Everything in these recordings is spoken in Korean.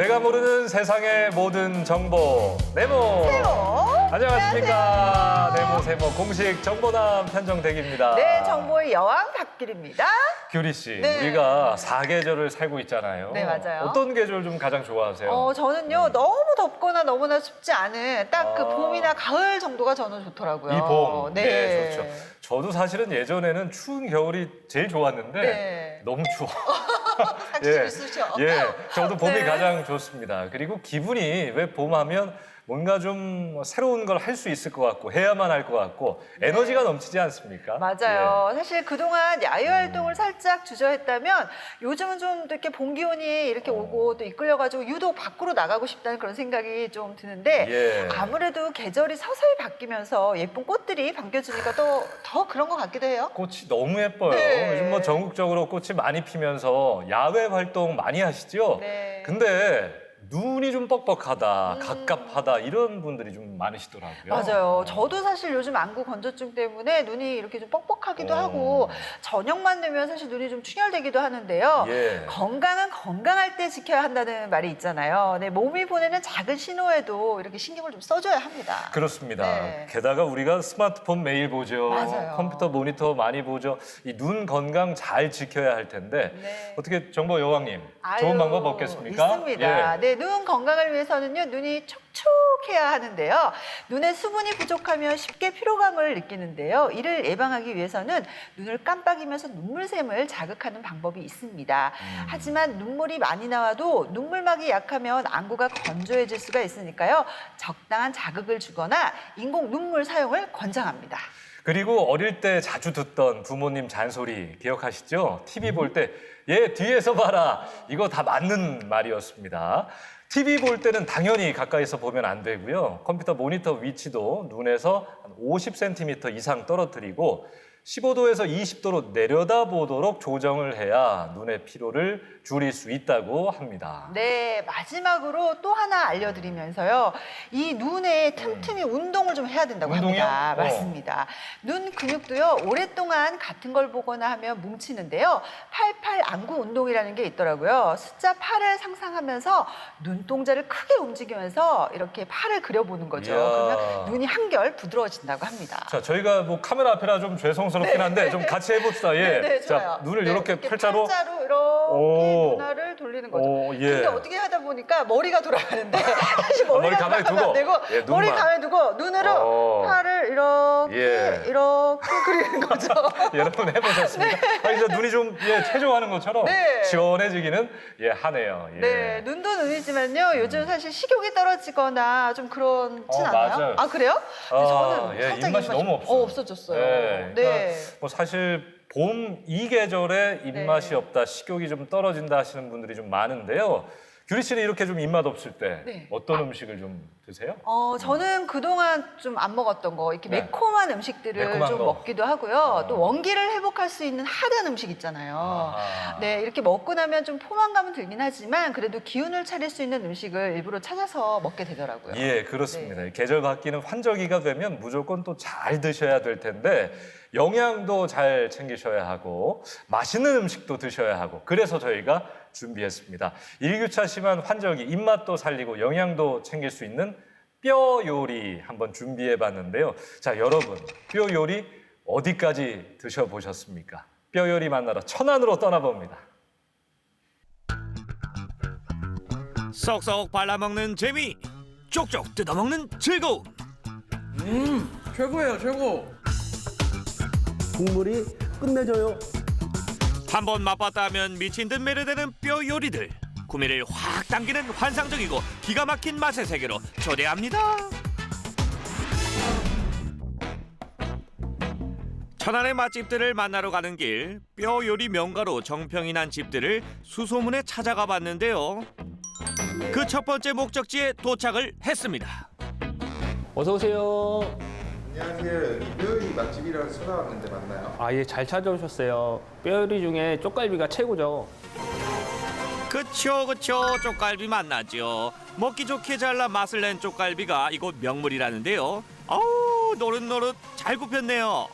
내가 모르는 세상의 모든 정보 네모. 세모. 안녕하십니까. 네모 세모 공식 정보남 편정대기입니다. 네, 정보의 여왕 박길입니다. 규리 씨, 네. 우리가 사계절을 살고 있잖아요. 네, 맞아요. 어떤 계절 좀 가장 좋아하세요? 저는요 너무 덥거나 너무나 춥지 않은 딱 그 아. 봄이나 가을 정도가 저는 좋더라고요. 이 봄. 네, 네, 좋죠. 저도 사실은 예전에는 추운 겨울이 제일 좋았는데 네. 너무 추워. 확실히 있으셔. 예, 저도 봄이 네. 가장 좋습니다. 그리고 기분이 왜 봄하면 뭔가 좀 새로운 걸 할 수 있을 것 같고 해야만 할 것 같고 에너지가 넘치지 않습니까? 맞아요. 사실 그동안 야외 활동을 살짝 주저했다면 요즘은 좀 이렇게 봄 기온이 이렇게 오고 또 이끌려가지고 유독 밖으로 나가고 싶다는 그런 생각이 좀 드는데 예. 아무래도 계절이 서서히 바뀌면서 예쁜 꽃들이 반겨주니까 또 더 그런 것 같기도 해요. 꽃이 너무 예뻐요. 네. 요즘 뭐 전국적으로 꽃이 많이 피면서 야외 활동 많이 하시죠? 네. 근데 눈이 좀 뻑뻑하다, 갑갑하다 이런 분들이 좀 많으시더라고요. 맞아요. 저도 사실 요즘 안구 건조증 때문에 눈이 이렇게 좀 뻑뻑하기도 하고 저녁만 되면 사실 눈이 좀 충혈되기도 하는데요. 예. 건강은 건강할 때 지켜야 한다는 말이 있잖아요. 네, 몸이 보내는 작은 신호에도 이렇게 신경을 좀 써줘야 합니다. 그렇습니다. 네. 게다가 우리가 스마트폰 매일 보죠. 맞아요. 컴퓨터 모니터 많이 보죠. 이 눈 건강 잘 지켜야 할 텐데 네. 어떻게 정보 여왕님 아유, 좋은 방법 없겠습니까? 있습니다. 예. 네, 눈 건강을 위해서는요, 눈이 촉촉해야 하는데요. 눈에 수분이 부족하면 쉽게 피로감을 느끼는데요. 이를 예방하기 위해서는 눈을 깜빡이면서 눈물샘을 자극하는 방법이 있습니다. 하지만 눈물이 많이 나와도 눈물막이 약하면 안구가 건조해질 수가 있으니까요. 적당한 자극을 주거나 인공 눈물 사용을 권장합니다. 그리고 어릴 때 자주 듣던 부모님 잔소리 기억하시죠? TV 볼 때 얘 뒤에서 봐라. 이거 다 맞는 말이었습니다. TV 볼 때는 당연히 가까이서 보면 안 되고요. 컴퓨터 모니터 위치도 눈에서 한 50cm 이상 떨어뜨리고 15도에서 20도로 내려다보도록 조정을 해야 눈의 피로를 줄일 수 있다고 합니다. 네, 마지막으로 또 하나 알려드리면서요. 이 눈에 틈틈이 운동을 좀 해야 된다고 운동이요? 합니다. 어. 맞습니다. 눈 근육도요, 오랫동안 같은 걸 보거나 하면 뭉치는데요. 88 안구 운동이라는 게 있더라고요. 숫자 8을 상상하면서 눈동자를 크게 움직이면서 이렇게 8을 그려보는 거죠. 이야. 그러면 눈이 한결 부드러워진다고 합니다. 자, 저희가 뭐 카메라 앞이라 좀 죄송스럽긴 한데 좀 같이 해봅시다. 예. 네, 좋아요. 자, 눈을 네, 이렇게 팔자로. 이렇게 오. 눈알을 돌리는 거죠. 오, 예. 근데 어떻게 하다 보니까 머리가 돌아가는데 사실 머리 머리가 가만히 돌아가면 안 두고. 되고 예, 눈만. 머리 가만히 두고 눈으로 어. 팔을 이렇게 예. 이렇게 그리는 거죠. 여러분 해보셨습니까? 아, 이제 눈이 좀 체조하는 것처럼 네. 시원해지기는 하네요. 예. 네, 눈도 눈이지만요. 요즘 사실 식욕이 떨어지거나 좀 그렇진 않아요? 맞아요. 아, 그래요? 근데 저는 예, 살짝 입맛이 너무 없어요. 없어졌어요. 네. 네. 그러니까 뭐 사실 봄 이 계절에 입맛이 네. 없다, 식욕이 좀 떨어진다 하시는 분들이 좀 많은데요. 규리 씨는 이렇게 좀 입맛 없을 때 네. 어떤 음식을 좀 드세요? 저는 그동안 좀 안 먹었던 거, 이렇게 네. 매콤한 음식들을 매콤한 좀 거. 먹기도 하고요. 또 원기를 회복할 수 있는 하드한 음식 있잖아요. 아하. 네, 이렇게 먹고 나면 좀 포만감은 들긴 하지만 그래도 기운을 차릴 수 있는 음식을 일부러 찾아서 먹게 되더라고요. 예, 그렇습니다. 네. 계절 바뀌는 환절기가 되면 무조건 또 잘 드셔야 될 텐데 영양도 잘 챙기셔야 하고 맛있는 음식도 드셔야 하고 그래서 저희가 준비했습니다. 일교차 심한 환절기 입맛도 살리고 영양도 챙길 수 있는 뼈 요리 한번 준비해 봤는데요. 자, 여러분, 뼈 요리 어디까지 드셔보셨습니까? 뼈 요리 만나러 천안으로 떠나봅니다. 쏙쏙 발라먹는 재미, 쪽쪽 뜯어먹는 즐거움. 최고예요, 최고. 국물이 끝내줘요. 한번 맛봤다 하면 미친 듯 매료되는 뼈 요리들. 구미를 확 당기는 환상적이고 기가 막힌 맛의 세계로 초대합니다. 천안의 맛집들을 만나러 가는 길, 뼈 요리 명가로 정평이 난 집들을 수소문에 찾아가 봤는데요. 그 첫 번째 목적지에 도착을 했습니다. 어서 오세요. 안녕하세요. 여기 뼈요리 맛집이라고 찾아왔는데 맞나요? 아, 예, 잘 찾아오셨어요. 뼈요리 중에 쪽갈비가 최고죠. 그쵸 쪽갈비 맛나죠. 먹기 좋게 잘라 맛을 낸 쪽갈비가 이곳 명물이라는데요. 어우 노릇노릇 잘 굽혔네요.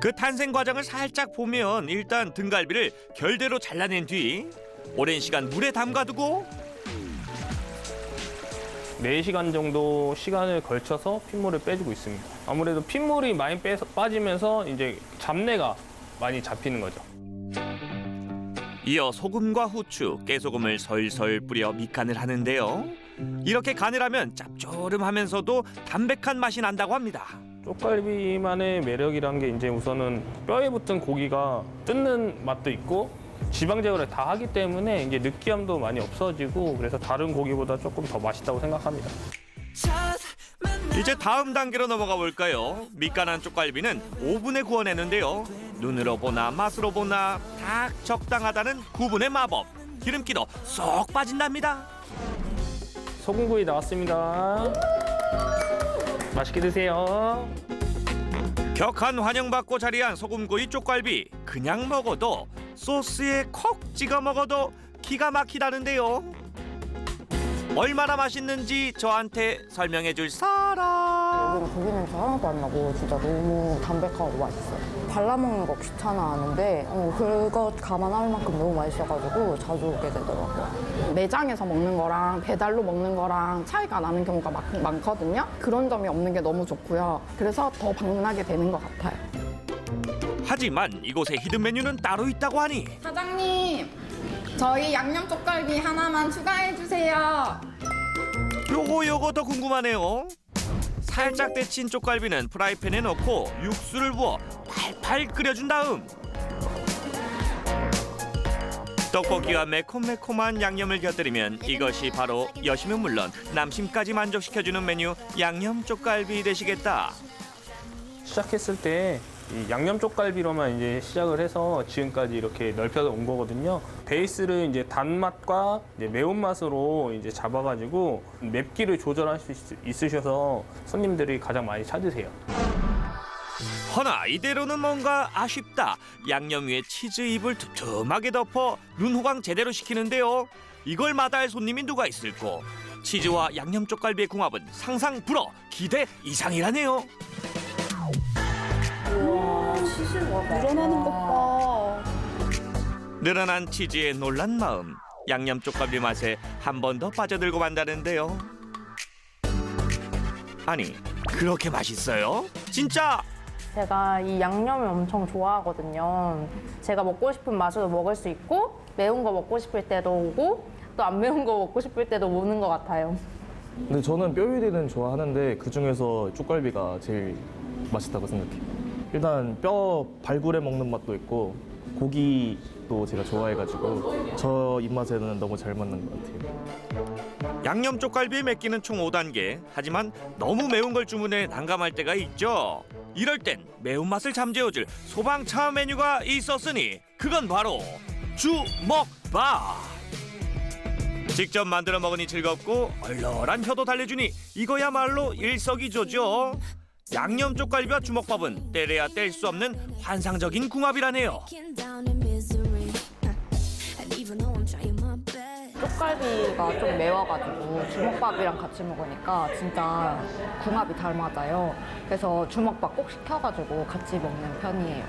그 탄생 과정을 살짝 보면 일단 등갈비를 결대로 잘라낸 뒤 오랜 시간 물에 담가두고 4시간 정도 시간을 걸쳐서 핏물을 빼주고 있습니다. 아무래도 핏물이 많이 빠지면서 이제 잡내가 많이 잡히는 거죠. 이어 소금과 후추, 깨소금을 솔솔 뿌려 밑간을 하는데요. 이렇게 간을 하면 짭조름하면서도 담백한 맛이 난다고 합니다. 쪽갈비만의 매력이란 게 이제 우선은 뼈에 붙은 고기가 뜯는 맛도 있고 지방 제거를 다 하기 때문에 이제 느끼함도 많이 없어지고 그래서 다른 고기보다 조금 더 맛있다고 생각합니다. 이제 다음 단계로 넘어가 볼까요? 밑간한 쪽갈비는 오븐에 구워내는데요. 눈으로 보나 맛으로 보나 딱 적당하다는 구분의 마법. 기름기도 쏙 빠진답니다. 소금구이 나왔습니다. 맛있게 드세요. 격한 환영받고 자리한 소금구이 쪽갈비. 그냥 먹어도 소스에 콕 찍어 먹어도 기가 막히다는데요. 얼마나 맛있는지 저한테 설명해 줄 사람. 여기는 고기 냄새 하나도 안 나고 진짜 너무 담백하고 맛있어요. 발라먹는 거 귀찮아하는데 그거 감안할 만큼 너무 맛있어가지고 자주 오게 되더라고요. 매장에서 먹는 거랑 배달로 먹는 거랑 차이가 나는 경우가 많거든요. 그런 점이 없는 게 너무 좋고요. 그래서 더 방문하게 되는 것 같아요. 하지만 이곳에 히든 메뉴는 따로 있다고 하니 사장님, 저희 양념 쪽갈비 하나만 추가해 주세요. 요거 더 궁금하네요. 살짝 데친 쪽갈비는 프라이팬에 넣고 육수를 부어 팔팔 끓여준 다음 떡볶이와 매콤매콤한 양념을 곁들이면 이것이 바로 여심은 물론 남심까지 만족시켜주는 메뉴 양념 쪽갈비 되시겠다. 시작했을 때 이 양념 쪽갈비로만 이제 시작을 해서 지금까지 이렇게 넓혀서 온 거거든요. 베이스를 이제 단맛과 이제 매운맛으로 이제 잡아가지고 맵기를 조절할 수 있으셔서 손님들이 가장 많이 찾으세요. 허나 이대로는 뭔가 아쉽다. 양념 위에 치즈 잎을 두툼하게 덮어 눈호강 제대로 시키는데요. 이걸 마다할 손님이 누가 있을꼬. 치즈와 양념 쪽갈비의 궁합은 상상 불허. 기대 이상이라네요. 우와, 치즈가 늘어나는 것 봐. 늘어난 치즈에 놀란 마음. 양념 쪽갈비 맛에 한 번 더 빠져들고 만다는데요. 아니, 그렇게 맛있어요? 진짜? 제가 이 양념을 엄청 좋아하거든요. 제가 먹고 싶은 맛으로 먹을 수 있고 매운 거 먹고 싶을 때도 오고 또 안 매운 거 먹고 싶을 때도 오는 것 같아요. 근데 저는 뼈 요리는 좋아하는데 그중에서 쪽갈비가 제일 맛있다고 생각해요. 일단 뼈 발굴해 먹는 맛도 있고 고기도 제가 좋아해가지고 저 입맛에는 너무 잘 맞는 것 같아요. 양념 쪽갈비의 맵기는 총 5단계. 하지만 너무 매운 걸 주문해 난감할 때가 있죠. 이럴 땐 매운맛을 잠재워줄 소방차 메뉴가 있었으니 그건 바로 주먹밥. 직접 만들어 먹으니 즐겁고 얼얼한 혀도 달래주니 이거야말로 일석이조죠. 양념 쪽갈비와 주먹밥은 때려야 뗄 수 없는 환상적인 궁합이라네요. 쪽갈비가 좀 매워가지고 주먹밥이랑 같이 먹으니까 진짜 궁합이 잘 맞아요. 그래서 주먹밥 꼭 시켜가지고 같이 먹는 편이에요.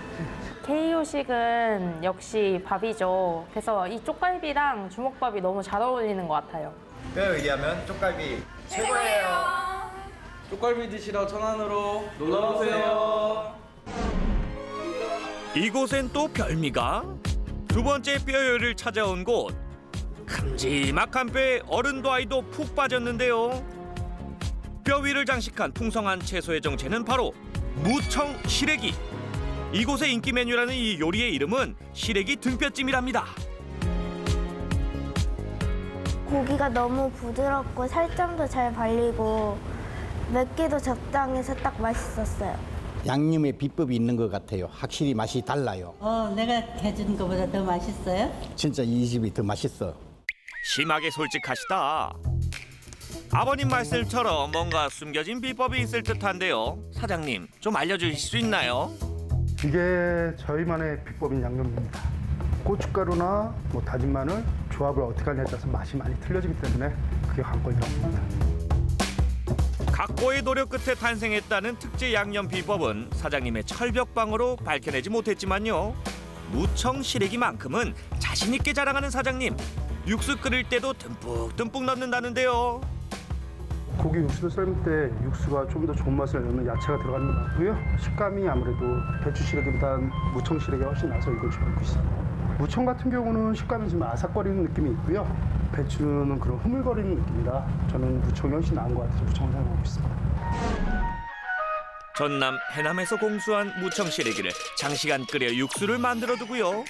K요식은 역시 밥이죠. 그래서 이 쪽갈비랑 주먹밥이 너무 잘 어울리는 것 같아요. 뼈에 의하면 쪽갈비 최고예요. 쪽갈비 드시러 천안으로 놀러오세요. 이곳엔 또 별미가? 두 번째 뼈요리를 찾아온 곳. 큼지막한 뼈에 어른도 아이도 푹 빠졌는데요. 뼈 위를 장식한 풍성한 채소의 정체는 바로 무청 시래기. 이곳의 인기 메뉴라는 이 요리의 이름은 시래기 등뼈찜이랍니다. 고기가 너무 부드럽고 살점도 잘 발리고 맵기도 적당해서 딱 맛있었어요. 양념에 비법이 있는 것 같아요. 확실히 맛이 달라요. 내가 해준 것보다 더 맛있어요? 진짜 이 집이 더 맛있어. 심하게 솔직하시다. 아버님 말씀처럼 뭔가 숨겨진 비법이 있을 듯한데요. 사장님, 좀 알려주실 수 있나요? 이게 저희만의 비법인 양념입니다. 고춧가루나 다진 마늘 조합을 어떻게 하냐에 따라서 맛이 많이 틀려지기 때문에 그게 관건이라고 봅니다. 각고의 노력 끝에 탄생했다는 특제 양념 비법은 사장님의 철벽방으로 밝혀내지 못했지만요. 무청 시래기만큼은 자신 있게 자랑하는 사장님. 육수 끓일 때도 듬뿍 넣는다는데요. 고기 육수를 삶을 때 육수가 좀 더 좋은 맛을 내는 야채가 들어가는 것 같고요. 식감이 아무래도 배추 시래기보다는 무청 시래기가 훨씬 나서 이걸 좋아하고 있습니다. 무청 같은 경우는 식감이 좀 아삭거리는 느낌이 있고요. 배추는 그런 흐물거리는 느낌이라 저는 무청이 훨씬 나은 것 같아서 무청을 사용하고 있습니다. 전남 해남에서 공수한 무청 시래기를 장시간 끓여 육수를 만들어 두고요.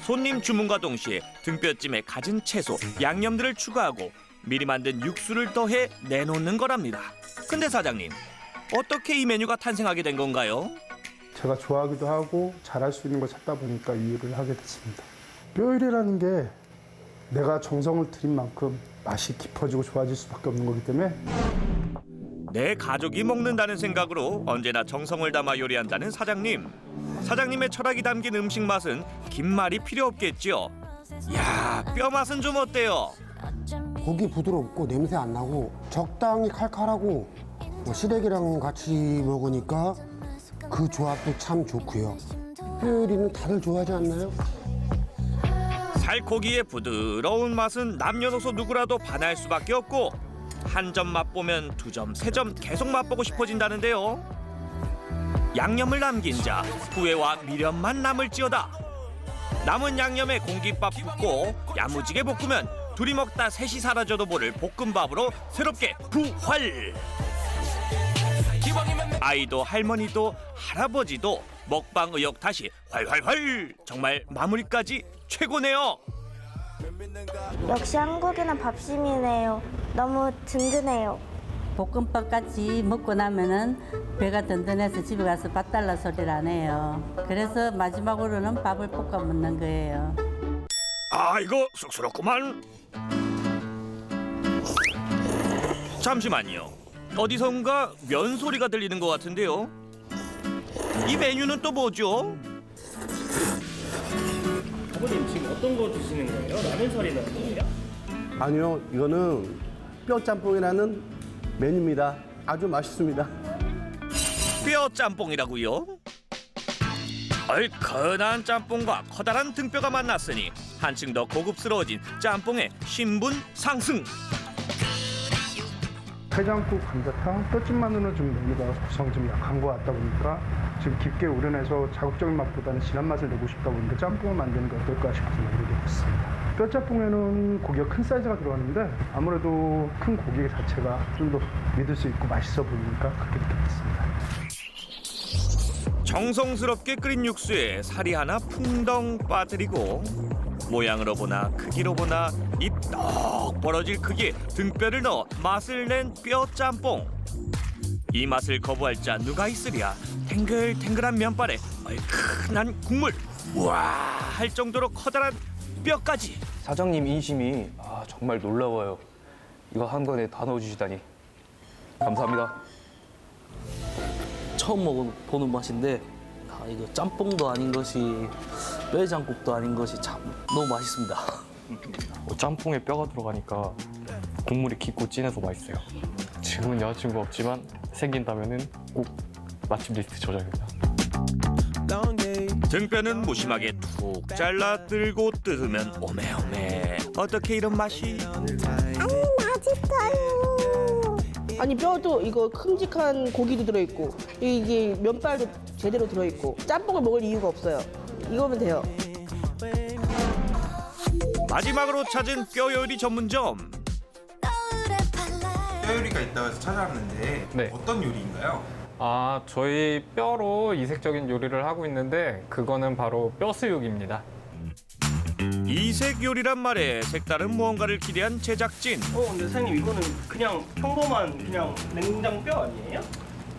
손님 주문과 동시에 등뼈찜에 갖은 채소, 양념들을 추가하고 미리 만든 육수를 더해 내놓는 거랍니다. 근데 사장님, 어떻게 이 메뉴가 탄생하게 된 건가요? 제가 좋아하기도 하고 잘할 수 있는 걸 찾다 보니까 이 일을 하게 됐습니다. 뼈요리라는 게 내가 정성을 들인 만큼 맛이 깊어지고 좋아질 수밖에 없는 거기 때문에 내 가족이 먹는다는 생각으로 언제나 정성을 담아 요리한다는 사장님. 사장님의 철학이 담긴 음식 맛은 긴 말이 필요 없겠죠. 야, 뼈 맛은 좀 어때요? 고기 부드럽고 냄새 안 나고 적당히 칼칼하고 시래기랑 같이 먹으니까 그 조합도 참 좋고요. 뼈 요리는 다들 좋아하지 않나요? 살코기의 부드러운 맛은 남녀노소 누구라도 반할 수밖에 없고 한 점 맛보면 두 점, 세 점 계속 맛보고 싶어진다는데요. 양념을 남긴 자 후회와 미련만 남을지어다. 남은 양념에 공깃밥 붓고 야무지게 볶으면 둘이 먹다 셋이 사라져도 모를 볶음밥으로 새롭게 부활. 아이도 할머니도 할아버지도 먹방 의욕 다시 활활활. 정말 마무리까지 최고네요. 역시 한국인은 밥심이네요. 너무 든든해요. 볶음밥 같이 먹고 나면은 배가 든든해서 집에 가서 밥 달라 소리를 안 해요. 그래서 마지막으로는 밥을 볶아 먹는 거예요. 아, 이거 쑥스럽구만. 잠시만요. 어디선가 면 소리가 들리는 것 같은데요. 이 메뉴는 또 뭐죠? 아버님 지금 어떤 거 드시는 거예요? 라면 소리 나는 거예요? 아니요, 이거는 뼈짬뽕이라는 메뉴입니다. 아주 맛있습니다. 뼈 짬뽕이라고요? 얼큰한 짬뽕과 커다란 등뼈가 만났으니 한층 더 고급스러워진 짬뽕의 신분 상승. 해장국, 감자탕, 뼈찜만으로는 좀 메뉴가 구성이 좀 약한 것 같다 보니까 지금 깊게 우려내서 자극적인 맛보다는 진한 맛을 내고 싶다 보니까 짬뽕을 만드는 게 어떨까 싶어서 만들게 됐습니다. 뼈짬뽕에는 고기가 큰 사이즈가 들어가는데 아무래도 큰 고기 자체가 좀 더 믿을 수 있고 맛있어 보이니까 그렇게 느꼈습니다. 정성스럽게 끓인 육수에 살이 하나 풍덩 빠뜨리고 모양으로 보나 크기로 보나 입 떡 벌어질 크기에 등뼈를 넣어 맛을 낸 뼈짬뽕. 이 맛을 거부할 자 누가 있으랴. 탱글탱글한 면발에 얼큰한 국물, 우와 할 정도로 커다란 뼈까지. 사장님 인심이 정말 놀라워요. 이거 한 건에 다 넣어주시다니 감사합니다. 처음 먹어보는 맛인데 이거 짬뽕도 아닌 것이 뼈해장국도 아닌 것이 참 너무 맛있습니다. 짬뽕에 뼈가 들어가니까 국물이 깊고 진해서 맛있어요. 지금은 여자친구 없지만 생긴다면은 꼭 맛집 리스트 저장입니다. 등뼈는 무심하게 툭 잘라 들고 뜯으면 오메오메. 어떻게 이런 맛이? 맛있어요. 아니 뼈도 이거 큼직한 고기도 들어있고 이게 면발도 제대로 들어있고 짬뽕을 먹을 이유가 없어요. 이거면 돼요. 마지막으로 찾은 뼈 요리 전문점. 뼈 요리가 있다고 해서 찾아왔는데 네. 어떤 요리인가요? 저희 뼈로 이색적인 요리를 하고 있는데 그거는 바로 뼈수육입니다. 이색 요리란 말에 색다른 무언가를 기대한 제작진. 근데 사장님 이거는 그냥 평범한 그냥 냉장뼈 아니에요?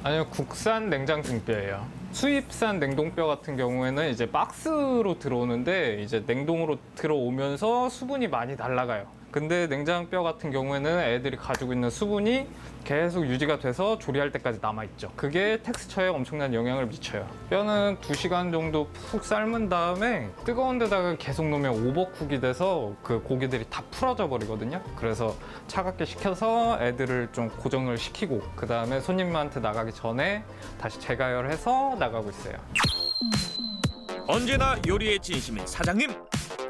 아니요, 국산 냉장 등뼈예요. 수입산 냉동뼈 같은 경우에는 이제 박스로 들어오는데 이제 냉동으로 들어오면서 수분이 많이 날아가요. 근데 냉장뼈 같은 경우에는 애들이 가지고 있는 수분이 계속 유지가 돼서 조리할 때까지 남아있죠. 그게 텍스처에 엄청난 영향을 미쳐요. 뼈는 2시간 정도 푹 삶은 다음에 뜨거운 데다가 계속 놓으면 오버쿡이 돼서 그 고기들이 다 풀어져 버리거든요. 그래서 차갑게 식혀서 애들을 좀 고정을 시키고 그 다음에 손님한테 나가기 전에 다시 재가열해서 나가고 있어요. 언제나 요리에 진심인 사장님.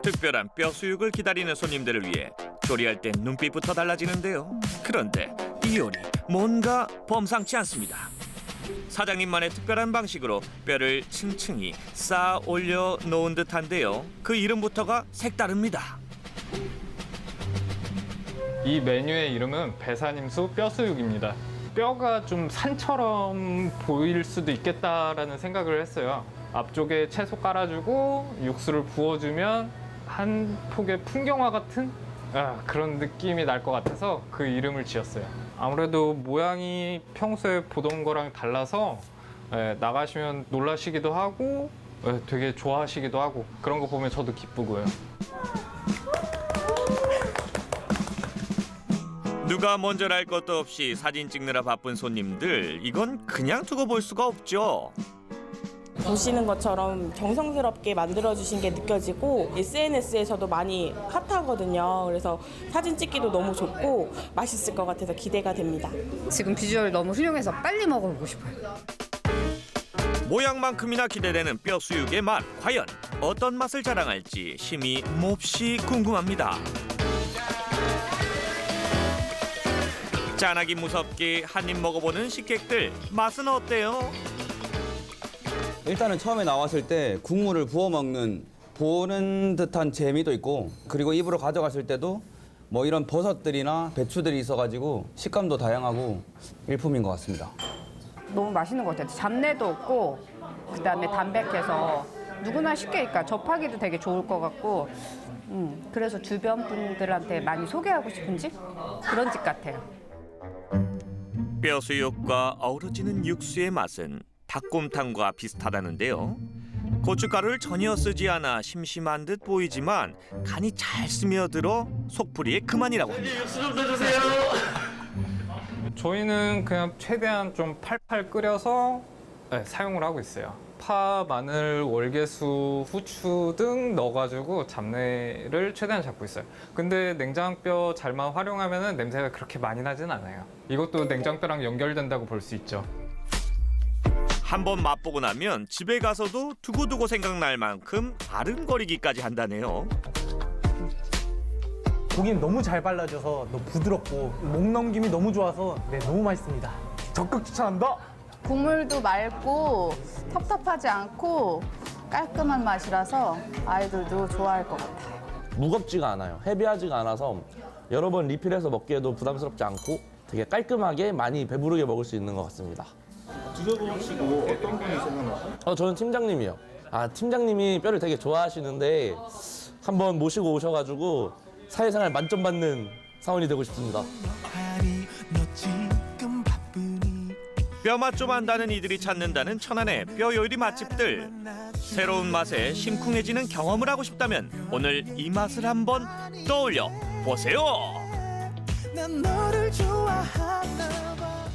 특별한 뼈 수육을 기다리는 손님들을 위해 조리할 땐 눈빛부터 달라지는데요. 그런데 이 요리 뭔가 범상치 않습니다. 사장님만의 특별한 방식으로 뼈를 층층이 쌓아 올려 놓은 듯한데요. 그 이름부터가 색다릅니다. 이 메뉴의 이름은 배산임수 뼈수육입니다. 뼈가 좀 산처럼 보일 수도 있겠다라는 생각을 했어요. 앞쪽에 채소 깔아주고 육수를 부어주면 한 폭의 풍경화 같은 그런 느낌이 날 것 같아서 그 이름을 지었어요. 아무래도 모양이 평소에 보던 거랑 달라서 나가시면 놀라시기도 하고 되게 좋아하시기도 하고 그런 거 보면 저도 기쁘고요. 누가 먼저랄 것도 없이 사진 찍느라 바쁜 손님들, 이건 그냥 두고 볼 수가 없죠. 보시는 것처럼 정성스럽게 만들어주신 게 느껴지고 SNS에서도 많이 핫하거든요. 그래서 사진 찍기도 너무 좋고 맛있을 것 같아서 기대가 됩니다. 지금 비주얼 너무 훌륭해서 빨리 먹어보고 싶어요. 모양만큼이나 기대되는 뼈 수육의 맛, 과연 어떤 맛을 자랑할지 심히 몹시 궁금합니다. 짠하기 무섭게 한 입 먹어보는 식객들, 맛은 어때요? 일단은 처음에 나왔을 때 국물을 부어 먹는 보는 듯한 재미도 있고, 그리고 입으로 가져갔을 때도 뭐 이런 버섯들이나 배추들이 있어가지고 식감도 다양하고 일품인 것 같습니다. 너무 맛있는 것 같아요. 잡내도 없고 그다음에 담백해서 누구나 쉽게 그러니까 접하기도 되게 좋을 것 같고 그래서 주변 분들한테 많이 소개하고 싶은 집? 그런 집 같아요. 뼈 수육과 어우러지는 육수의 맛은 닭곰탕과 비슷하다는데요. 고춧가루를 전혀 쓰지 않아 심심한 듯 보이지만 간이 잘 스며들어 속풀이에 그만이라고 합니다. 육수 좀 더 주세요. 저희는 그냥 최대한 좀 팔팔 끓여서 사용을 하고 있어요. 파, 마늘, 월계수, 후추 등 넣어가지고 잡내를 최대한 잡고 있어요. 근데 냉장뼈 잘만 활용하면 냄새가 그렇게 많이 나진 않아요. 이것도 냉장뼈랑 연결된다고 볼 수 있죠. 한번 맛보고 나면 집에 가서도 두고두고 생각날 만큼 아른거리기까지 한다네요. 고기는 너무 잘 발라져서 너무 부드럽고 목 넘김이 너무 좋아서 너무 맛있습니다. 적극 추천합니다. 국물도 맑고 텁텁하지 않고 깔끔한 맛이라서 아이들도 좋아할 것 같아요. 무겁지가 않아요. 헤비하지가 않아서 여러 번 리필해서 먹기에도 부담스럽지 않고 되게 깔끔하게 많이 배부르게 먹을 수 있는 것 같습니다. 드셔보시고 어떤 분이 생각나세요? 저는 팀장님이요. 팀장님이 뼈를 되게 좋아하시는데 한번 모시고 오셔가지고 사회생활 만점 받는 사원이 되고 싶습니다. 뼈맛 좀 안다는 이들이 찾는다는 천안의 뼈 요리 맛집들. 새로운 맛에 심쿵해지는 경험을 하고 싶다면 오늘 이 맛을 한번 떠올려 보세요. 난 너를 좋아하나 봐.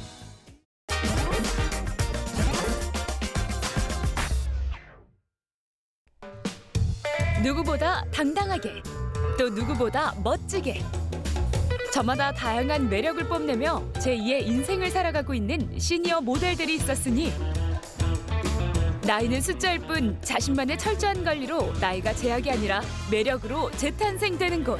누구보다 당당하게, 또 누구보다 멋지게. 저마다 다양한 매력을 뽐내며 제2의 인생을 살아가고 있는 시니어 모델들이 있었으니 나이는 숫자일 뿐 자신만의 철저한 관리로 나이가 제약이 아니라 매력으로 재탄생되는 곳.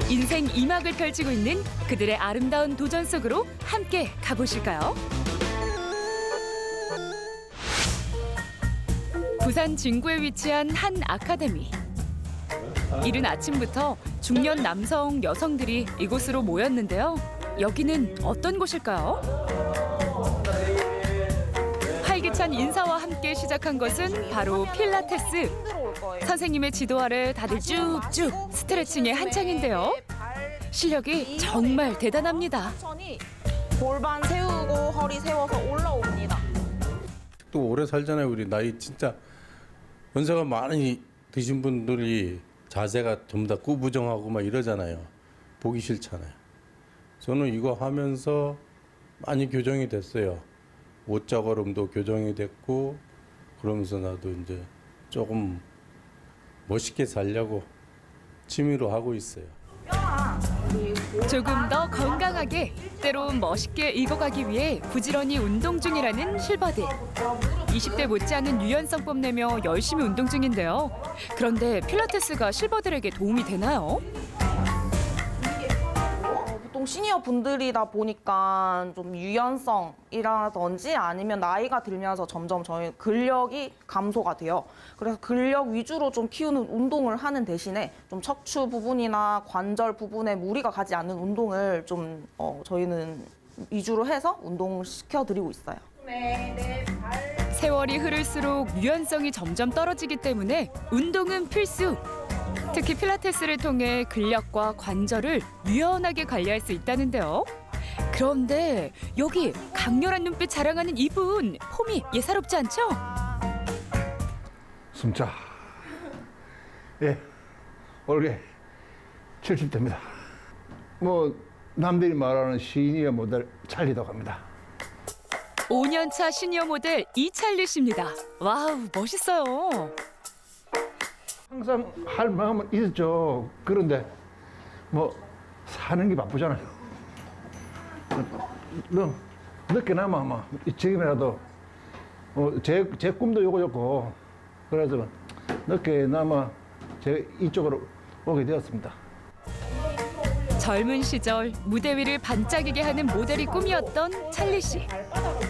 인생 2막을 펼치고 있는 그들의 아름다운 도전 속으로 함께 가보실까요? 부산 진구에 위치한 한 아카데미. 이른 아침부터 중년 남성, 여성들이 이곳으로 모였는데요. 여기는 어떤 곳일까요? 활기찬 인사와 함께 시작한 것은 바로 필라테스. 선생님의 지도 아래 다들 쭉쭉 스트레칭에 한창인데요. 실력이 정말 대단합니다. 골반 세우고 허리 세워서 올라옵니다. 또 오래 살잖아요. 우리 나이 진짜 연세가 많이 드신 분들이 자세가 좀 다 꾸부정하고 막 이러잖아요. 보기 싫잖아요. 저는 이거 하면서 많이 교정이 됐어요. 옷자걸음도 교정이 됐고 그러면서 나도 이제 조금 멋있게 살려고 취미로 하고 있어요. 조금 더 건강하게, 때론 멋있게 익어가기 위해 부지런히 운동 중이라는 실버들. 20대 못지않은 유연성 뽐내며 열심히 운동 중인데요. 그런데 필라테스가 실버들에게 도움이 되나요? 보통 시니어 분들이다 보니까 좀 유연성이라든지 아니면 나이가 들면서 점점 저희 근력이 감소가 돼요. 그래서 근력 위주로 좀 키우는 운동을 하는 대신에 좀 척추 부분이나 관절 부분에 무리가 가지 않는 운동을 좀 저희는 위주로 해서 운동시켜드리고 있어요. 세월이 흐를수록 유연성이 점점 떨어지기 때문에 운동은 필수. 특히 필라테스를 통해 근력과 관절을 유연하게 관리할 수 있다는데요. 그런데 여기 강렬한 눈빛 자랑하는 이분, 폼이 예사롭지 않죠? 숨차. 예, 올해 70대입니다. 뭐 남들이 말하는 시니어 모델 찰리라고 합니다. 5년차 시니어 모델 이찰리 씨입니다. 와우, 멋있어요. 항상 할 마음은 있었죠. 그런데 뭐 사는 게 바쁘잖아요. 늦게나마 아마 지금이라도 제 꿈도 요거였고 그래서 늦게나마 제가 이쪽으로 오게 되었습니다. 젊은 시절 무대 위를 반짝이게 하는 모델이 꿈이었던 찰리 씨.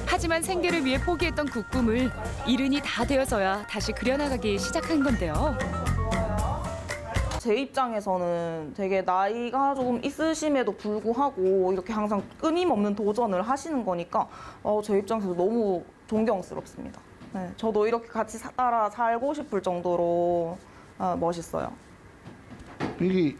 하지만 생계를 위해 포기했던 그 꿈을 이른이 다 되어서야 다시 그려나가기 시작한 건데요. 제 입장에서는 되게 나이가 조금 있으심에도 불구하고 이렇게 항상 끊임없는 도전을 하시는 거니까 제 입장에서 너무 존경스럽습니다. 네, 저도 이렇게 같이 따라 살고 싶을 정도로 멋있어요. 이게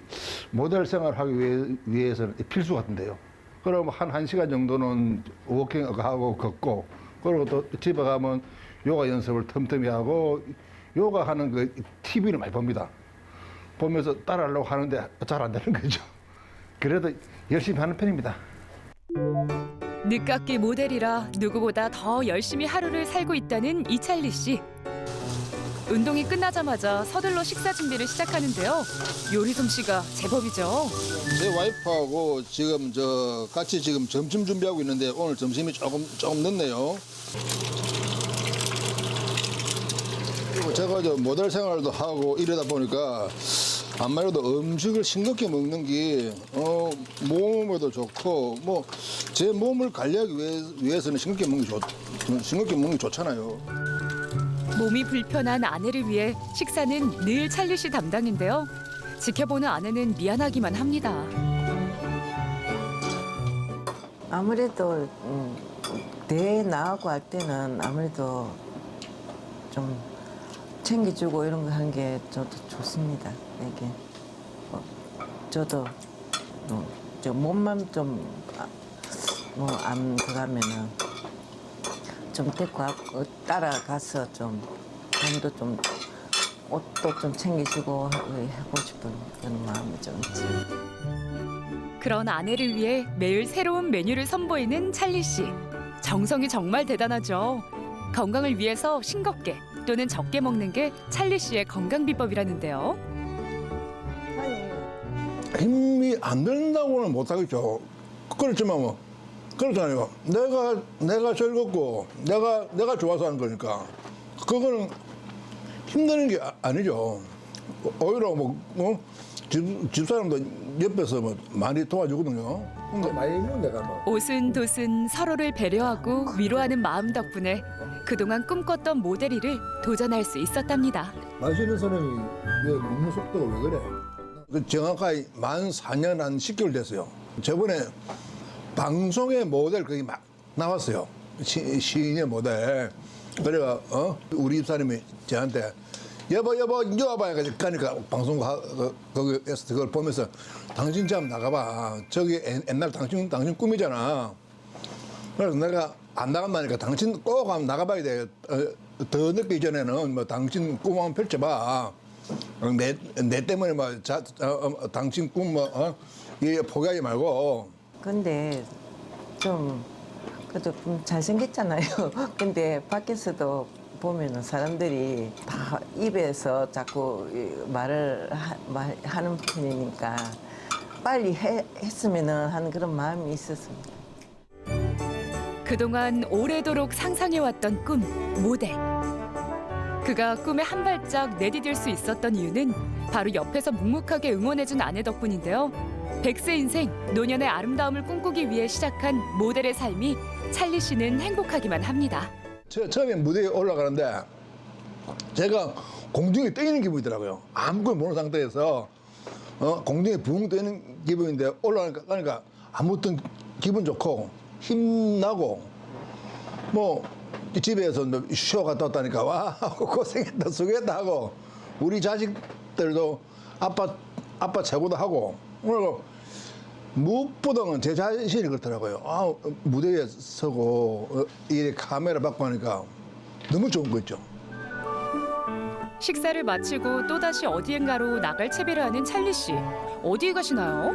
모델 생활하기 위해서는 필수 같은데요. 그럼 한 1시간 정도는 워킹하고 걷고 그리고 또 집에 가면 요가 연습을 틈틈이 하고 요가 하는 그 TV를 많이 봅니다. 보면서 따라하려고 하는데 잘 안 되는 거죠. 그래도 열심히 하는 편입니다. 늦깎이 모델이라 누구보다 더 열심히 하루를 살고 있다는 이찰리 씨. 운동이 끝나자마자 서둘러 식사 준비를 시작하는데요. 요리 솜씨가 제법이죠. 제 와이프하고 지금 같이 지금 점심 준비하고 있는데 오늘 점심이 조금 늦네요. 그리고 제가 모델 생활도 하고 이러다 보니까 아무래도 음식을 싱겁게 먹는 게 몸에도 좋고 뭐 제 몸을 관리하기 위해서는 싱겁게 먹는 게 좋잖아요. 몸이 불편한 아내를 위해 식사는 늘 찰리 씨 담당인데요. 지켜보는 아내는 미안하기만 합니다. 아무래도 내 나하고 할 때는 아무래도 좀 챙겨주고 이런 거 하는 게 저도 좋습니다. 이게 저도 저 몸만 좀 뭐 안 그러면은 좀 데리고 따라가서 좀 몸도 좀 옷도 좀 챙기시고 하고 싶은 그런 마음이 좀 있지. 그런 아내를 위해 매일 새로운 메뉴를 선보이는 찰리 씨. 정성이 정말 대단하죠. 건강을 위해서 싱겁게 또는 적게 먹는 게 찰리 씨의 건강 비법이라는데요. 힘이 안 된다고는 못하겠죠. 그렇지만 뭐 그렇잖아요. 내가 즐겁고 내가 좋아서 하는 거니까 그거는 힘드는 게 아니죠. 오히려 집사람도 옆에서 많이 도와주거든요. 많이 힘든 내가 오순도순 서로를 배려하고 위로하는 마음 덕분에 그동안 꿈꿨던 모델 일을 도전할 수 있었답니다. 마시는 사람이 왜 먹는 속도가 왜 그래? 정확하게 만 4년 한 10개월 됐어요. 저번에 방송의 모델 거기 막 나왔어요. 시인의 모델. 그래가 우리 집사님이 저한테 여보 이리 와봐 그러니까 방송 거기에서 그걸 보면서 당신 좀 나가봐. 저기 옛날 당신 꿈이잖아. 그래서 내가 안 나간다니까 당신 꼭 한번 나가봐야 돼. 더 늦기 전에는 뭐 당신 꿈 한번 펼쳐봐. 내 때문에 뭐 당신 꿈 포기하지 말고. 근데 좀 그래도 좀 잘생겼잖아요. 근데 밖에서도 보면은 사람들이 다 입에서 자꾸 말을 하는 편이니까 빨리 했으면 하는 그런 마음이 있었습니다. 그동안 오래도록 상상해왔던 꿈, 모델. 그가 꿈에 한 발짝 내디딜 수 있었던 이유는 바로 옆에서 묵묵하게 응원해준 아내 덕분인데요. 100세 인생, 노년의 아름다움을 꿈꾸기 위해 시작한 모델의 삶이 찰리 씨는 행복하기만 합니다. 처음에 무대에 올라가는데 제가 공중에 떠 있는 기분이더라고요. 아무것도 모르는 상태에서 공중에 붕 떠 있는 기분인데 올라가니까 아무튼 기분 좋고 힘나고 뭐 집에서 쉬어 갔다 왔다니까 와 고생했다 수고했다 하고 우리 자식들도 아빠 최고다 하고 그리고 무엇보다는 제 자신이 그렇더라고요. 무대에 서고 이 카메라 받고 하니까 너무 좋은 거 있죠. 식사를 마치고 또다시 어디엔가로 나갈 채비를 하는 찰리 씨. 어디에 가시나요?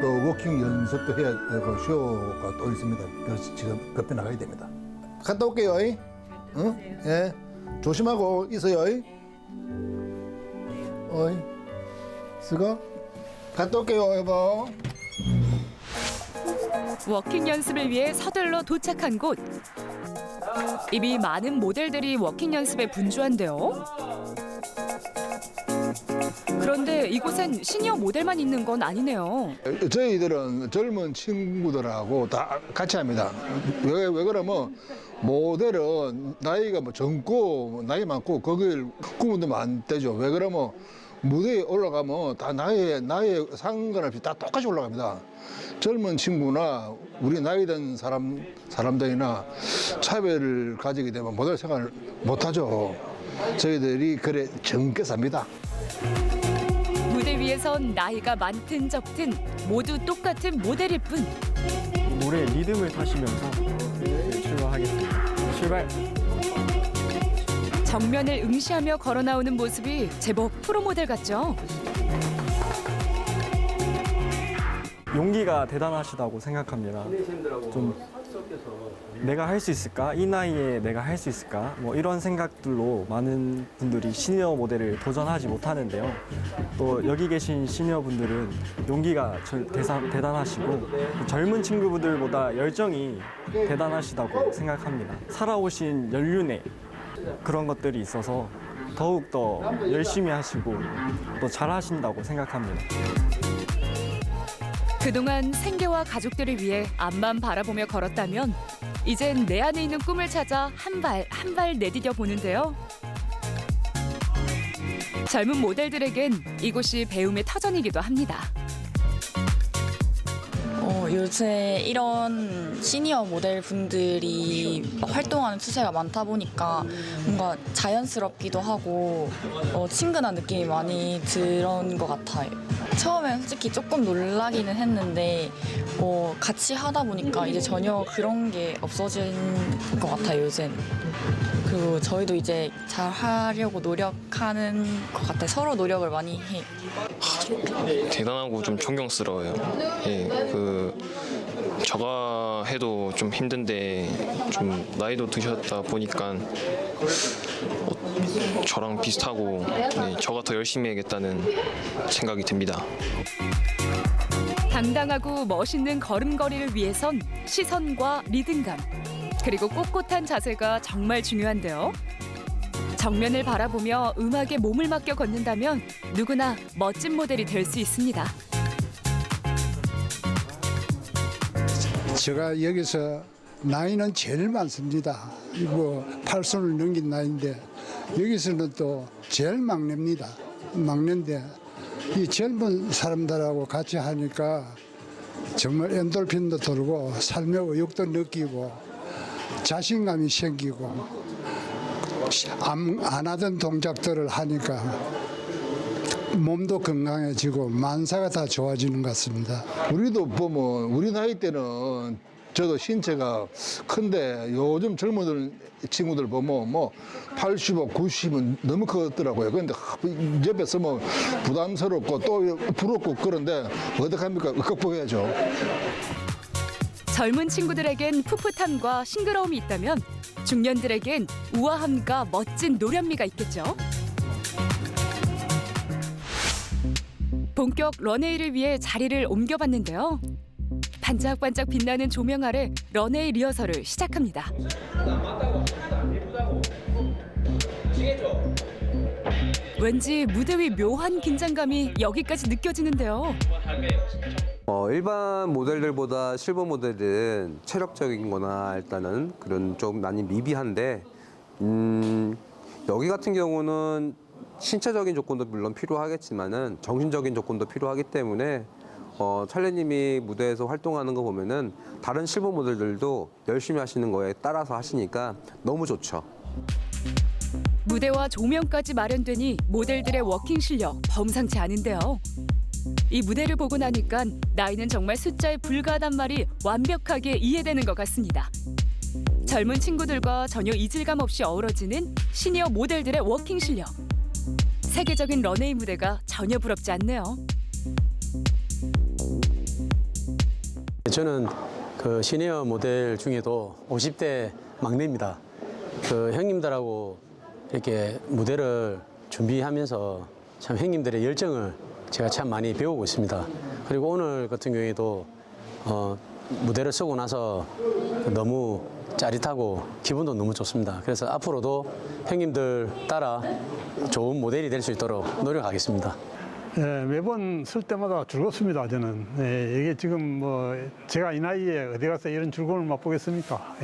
또 워킹 연습도 해야 되고 쇼가 또 있습니다. 그래서 지금 급히 나가야 됩니다. 갔다 올게요. 응? 예. 조심하고 있어요. 어이. 쓰고 갔다 올게요, 여보. 워킹 연습을 위해 서둘러 도착한 곳. 이미 많은 모델들이 워킹 연습에 분주한데요. 그런데 이곳엔 시니어 모델만 있는 건 아니네요. 저희들은 젊은 친구들하고 다 같이 합니다. 왜 그러면 모델은 나이가 뭐 젊고 나이 많고 거길 꿈을 두면 안 되죠. 왜 그러면 무대에 올라가면 다 나이에 상관없이 다 똑같이 올라갑니다. 젊은 친구나 우리 나이 든 사람들이나 차별을 가지게 되면 모델 생활을 못하죠. 저희들이 그래 젊게 삽니다. 무대 위에선 나이가 많든 적든 모두 똑같은 모델일 뿐. 노래 리듬을 타시면서 출발하겠습니다. 출발! 정면을 응시하며 걸어 나오는 모습이 제법 프로모델 같죠? 용기가 대단하시다고 생각합니다. 좀 내가 할 수 있을까? 이 나이에 내가 할 수 있을까? 뭐 이런 생각들로 많은 분들이 시니어 모델을 도전하지 못하는데요. 또 여기 계신 시니어 분들은 용기가 대단하시고 젊은 친구분들보다 열정이 대단하시다고 생각합니다. 살아오신 연륜에 그런 것들이 있어서 더욱 더 열심히 하시고 또 잘하신다고 생각합니다. 그동안 생계와 가족들을 위해 앞만 바라보며 걸었다면 이젠 내 안에 있는 꿈을 찾아 한 발 내디뎌 보는데요. 젊은 모델들에겐 이곳이 배움의 터전이기도 합니다. 요새 이런 시니어 모델 분들이 활동하는 추세가 많다 보니까 뭔가 자연스럽기도 하고 친근한 느낌이 많이 들은 것 같아요. 처음엔 솔직히 조금 놀라기는 했는데 같이 하다 보니까 이제 전혀 그런 게 없어진 것 같아요, 요새는. 그리고 저희도 이제 잘 하려고 노력하는 것 같아요. 서로 노력을 많이 해요. 대단하고 좀 존경스러워요. 예, 저가 해도 좀 힘든데 좀 나이도 드셨다 보니까 저랑 비슷하고 저가 더 열심히 해야겠다는 생각이 듭니다. 당당하고 멋있는 걸음걸이를 위해선 시선과 리듬감 그리고 꼿꼿한 자세가 정말 중요한데요. 정면을 바라보며 음악에 몸을 맡겨 걷는다면 누구나 멋진 모델이 될 수 있습니다. 제가 여기서 나이는 제일 많습니다. 뭐 80을 넘긴 나이인데 여기서는 또 제일 막내입니다. 막내인데 이 젊은 사람들하고 같이 하니까 정말 엔돌핀도 돌고 삶의 의욕도 느끼고 자신감이 생기고 안 하던 동작들을 하니까 몸도 건강해지고 만사가 다 좋아지는 것 같습니다. 우리도 보면 우리 나이 때는 저도 신체가 큰데 요즘 젊은 친구들 보면 뭐 85, 90은 너무 크더라고요. 그런데 옆에서 뭐 부담스럽고 또 부럽고 그런데 어떡합니까? 극복해야죠. 젊은 친구들에겐 풋풋함과 싱그러움이 있다면 중년들에겐 우아함과 멋진 노련미가 있겠죠. 본격 런웨이를 위해 자리를 옮겨봤는데요. 반짝반짝 빛나는 조명 아래 런웨이 리허설을 시작합니다. 왠지 무대 위 묘한 긴장감이 여기까지 느껴지는데요. 일반 모델들보다 실버 모델은 체력적인 거나 일단은 그런 좀 많이 미비한데 여기 같은 경우는 신체적인 조건도 물론 필요하겠지만은 정신적인 조건도 필요하기 때문에 찰리님이 무대에서 활동하는 거 보면은 다른 실버 모델들도 열심히 하시는 거에 따라서 하시니까 너무 좋죠. 무대와 조명까지 마련되니 모델들의 워킹 실력 범상치 않은데요. 이 무대를 보고 나니까 나이는 정말 숫자에 불과하단 말이 완벽하게 이해되는 것 같습니다. 젊은 친구들과 전혀 이질감 없이 어우러지는 시니어 모델들의 워킹 실력. 세계적인 런웨이 무대가 전혀 부럽지 않네요. 저는 그 시니어 모델 중에도 50대 막내입니다. 그 형님들하고 이렇게 무대를 준비하면서 참 형님들의 열정을 제가 참 많이 배우고 있습니다. 그리고 오늘 같은 경우에도 무대를 쓰고 나서 너무 짜릿하고 기분도 너무 좋습니다. 그래서 앞으로도 형님들 따라 좋은 모델이 될 수 있도록 노력하겠습니다. 매번 쓸 때마다 즐겁습니다. 저는 이게 지금 뭐 제가 이 나이에 어디 가서 이런 즐거움을 맛보겠습니까?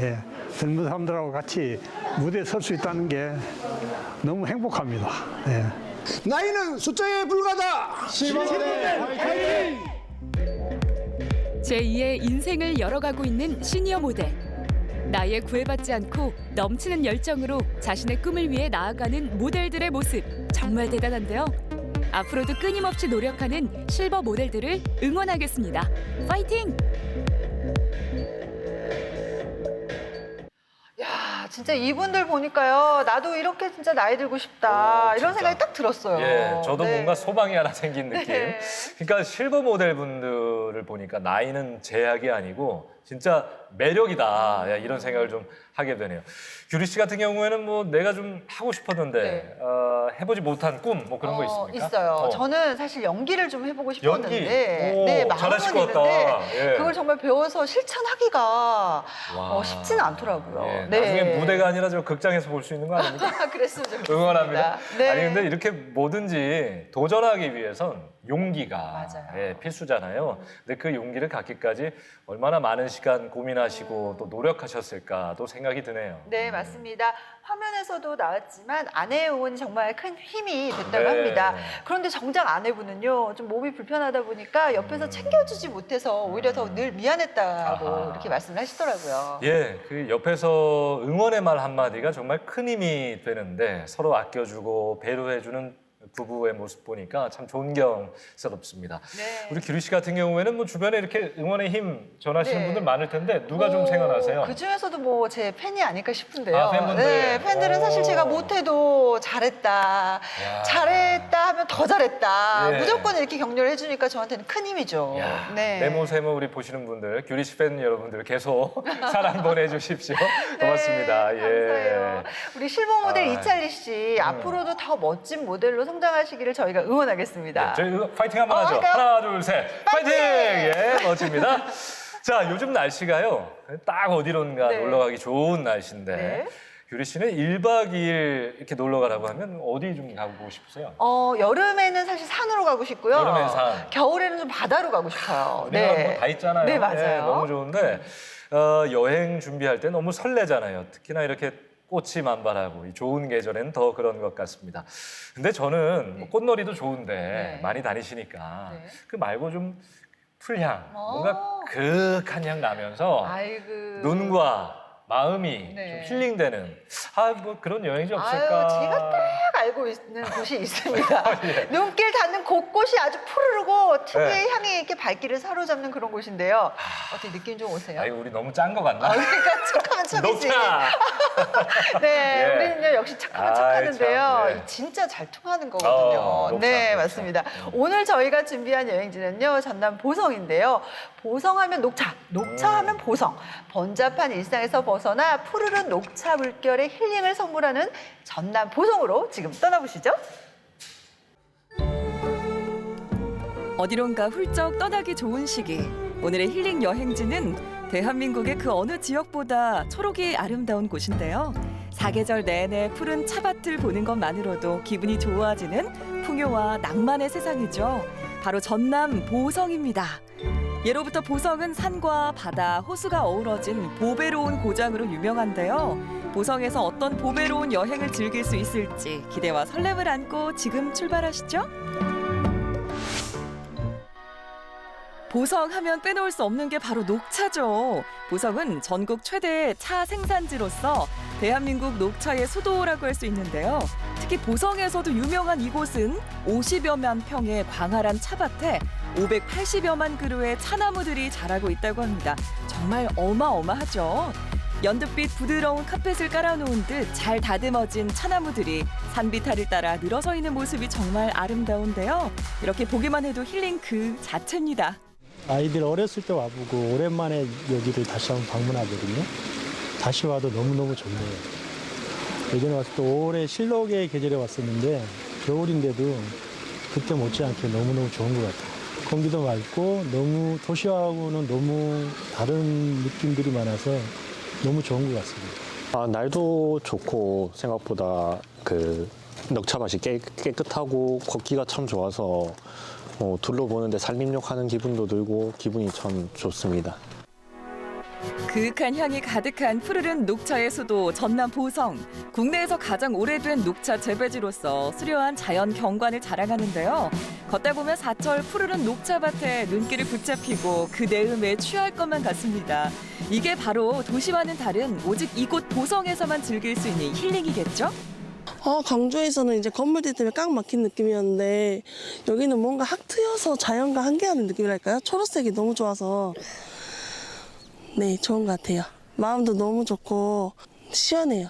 젊은 사람들하고 같이 무대에 설 수 있다는 게 너무 행복합니다. 나이는 숫자에 불과하다. 제2의 인생을 열어가고 있는 시니어 모델. 나이에 구애받지 않고 넘치는 열정으로 자신의 꿈을 위해 나아가는 모델들의 모습 정말 대단한데요. 앞으로도 끊임없이 노력하는 실버 모델들을 응원하겠습니다. 파이팅! 야, 진짜 이분들 보니까요. 나도 이렇게 진짜 나이 들고 싶다. 이런 생각이 딱 들었어요. 예, 저도 네. 뭔가 소망이 하나 생긴 느낌. 네. 그러니까 실버 모델 분들을 보니까 나이는 제약이 아니고 진짜 매력이다. 야, 이런 생각을 좀 하게 되네요. 규리 씨 같은 경우에는 뭐 내가 좀 하고 싶었는데 네. 해보지 못한 꿈 뭐 그런 거 있습니까? 있어요. 저는 사실 연기를 좀 해보고 싶었는데 연기? 오, 네, 잘하실 마음은 것 같다. 있는데 예. 그걸 정말 배워서 실천하기가 와. 쉽지는 않더라고요. 예, 네. 나중에 무대가 아니라 저 극장에서 볼 수 있는 거 아닙니까? 그랬으면 좋겠습니다. 응원합니다. 네. 아니 근데 이렇게 뭐든지 도전하기 위해선 용기가 예, 필수잖아요. 근데 그 용기를 갖기까지 얼마나 많은 시간 고민하시고 또 노력하셨을까도 생각이 드네요. 네, 맞습니다. 화면에서도 나왔지만 아내분이 정말 큰 힘이 됐다고 네. 합니다. 그런데 정작 아내분은요, 좀 몸이 불편하다 보니까 옆에서 챙겨주지 못해서 오히려 더 늘 미안했다고 아하. 이렇게 말씀을 하시더라고요. 예, 그 옆에서 응원의 말 한마디가 정말 큰 힘이 되는데 서로 아껴주고 배려해주는 부부의 모습 보니까 참 존경스럽습니다. 네. 우리 규리 씨 같은 경우에는 뭐 주변에 이렇게 응원의 힘 전하시는 네. 분들 많을 텐데 누가 좀 생각나세요? 그 중에서도 뭐 제 팬이 아닐까 싶은데요. 아, 팬분들. 네, 팬들은 사실 제가 못해도 잘했다, 잘했다 하면 더 잘했다. 예. 무조건 이렇게 격려를 해주니까 저한테는 큰 힘이죠. 네. 네모세모 우리 보시는 분들, 규리 씨 팬 여러분들 계속 사랑 보내주십시오. 고맙습니다. 예. 감사해요. 우리 실버 모델 아. 이찰리 씨 앞으로도 더 멋진 모델로 성장하시기를 저희가 응원하겠습니다. 저희 파이팅 한번 하죠. 할까요? 하나, 둘, 셋. 파이팅! 예, 멋집니다. 자, 요즘 날씨가요. 딱 어디론가 네. 놀러 가기 좋은 날씨인데 네. 규리 씨는 1박 2일 이렇게 놀러 가라고 하면 어디 좀 가고 싶으세요? 여름에는 사실 산으로 가고 싶고요. 여름엔 산. 겨울에는 좀 바다로 가고 싶어요. 우리나라 뭐다 있잖아요. 네, 맞아요. 예, 너무 좋은데 여행 준비할 때 너무 설레잖아요. 특히나 이렇게 꽃이 만발하고 이 좋은 계절에는 더 그런 것 같습니다. 근데 저는 뭐 꽃놀이도 좋은데 많이 다니시니까 그 말고 좀 풀향, 뭔가 그윽한 향 나면서 아이고. 눈과 마음이 네. 좀 힐링되는 뭐 그런 여행지 없을까? 아유, 제가 딱 알고 있는 곳이 있습니다. 예. 눈길 닿는 곳곳이 아주 푸르르고 특유의 네. 향이 이렇게 발길을 사로잡는 그런 곳인데요. 어떻게 느낌 좀 오세요? 아니 우리 너무 짠 거 같나? 그러니까 척하면 척이지. 녹차! 네, 예. 우리는요 역시 척하면 아이, 척하는데요. 참, 네. 진짜 잘 통하는 거거든요. 녹차, 네, 녹차. 맞습니다. 오늘 저희가 준비한 여행지는요 전남 보성인데요. 보성하면 녹차, 녹차하면 보성. 번잡한 일상에서 벗어나 푸르른 녹차 물결의 힐링을 선물하는 전남 보성으로 지금 떠나보시죠. 어디론가 훌쩍 떠나기 좋은 시기. 오늘의 힐링 여행지는 대한민국의 그 어느 지역보다 초록이 아름다운 곳인데요. 사계절 내내 푸른 차밭을 보는 것만으로도 기분이 좋아지는 풍요와 낭만의 세상이죠. 바로 전남 보성입니다. 예로부터 보성은 산과 바다, 호수가 어우러진 보배로운 고장으로 유명한데요. 보성에서 어떤 보배로운 여행을 즐길 수 있을지 기대와 설렘을 안고 지금 출발하시죠. 보성 하면 빼놓을 수 없는 게 바로 녹차죠. 보성은 전국 최대의 차 생산지로서 대한민국 녹차의 수도라고 할 수 있는데요. 특히 보성에서도 유명한 이곳은 50여만 평의 광활한 차밭에 580여만 그루의 차나무들이 자라고 있다고 합니다. 정말 어마어마하죠. 연두빛 부드러운 카펫을 깔아놓은 듯 잘 다듬어진 차나무들이 산비탈을 따라 늘어서 있는 모습이 정말 아름다운데요. 이렇게 보기만 해도 힐링 그 자체입니다. 아이들 어렸을 때 와보고 오랜만에 여기를 다시 한번 방문하거든요. 다시 와도 너무너무 좋네요. 예전에 왔을 때 올해 실록의 계절에 왔었는데 겨울인데도 그때 못지않게 너무너무 좋은 것 같아요. 공기도 맑고 너무 도시하고는 너무 다른 느낌들이 많아서 너무 좋은 것 같습니다. 날도 좋고 생각보다 그 녹차밭이 깨끗하고 걷기가 참 좋아서 둘러보는데 산림욕하는 기분도 들고 기분이 참 좋습니다. 그윽한 향이 가득한 푸르른 녹차의 수도 전남 보성. 국내에서 가장 오래된 녹차 재배지로서 수려한 자연 경관을 자랑하는데요. 걷다 보면 사철 푸르른 녹차밭에 눈길을 붙잡히고 그 내음에 취할 것만 같습니다. 이게 바로 도시와는 다른 오직 이곳 보성에서만 즐길 수 있는 힐링이겠죠? 강주에서는 이제 건물들 때문에 꽉 막힌 느낌이었는데 여기는 뭔가 확 트여서 자연과 함께하는 느낌이랄까요? 초록색이 너무 좋아서 네, 좋은 것 같아요. 마음도 너무 좋고 시원해요.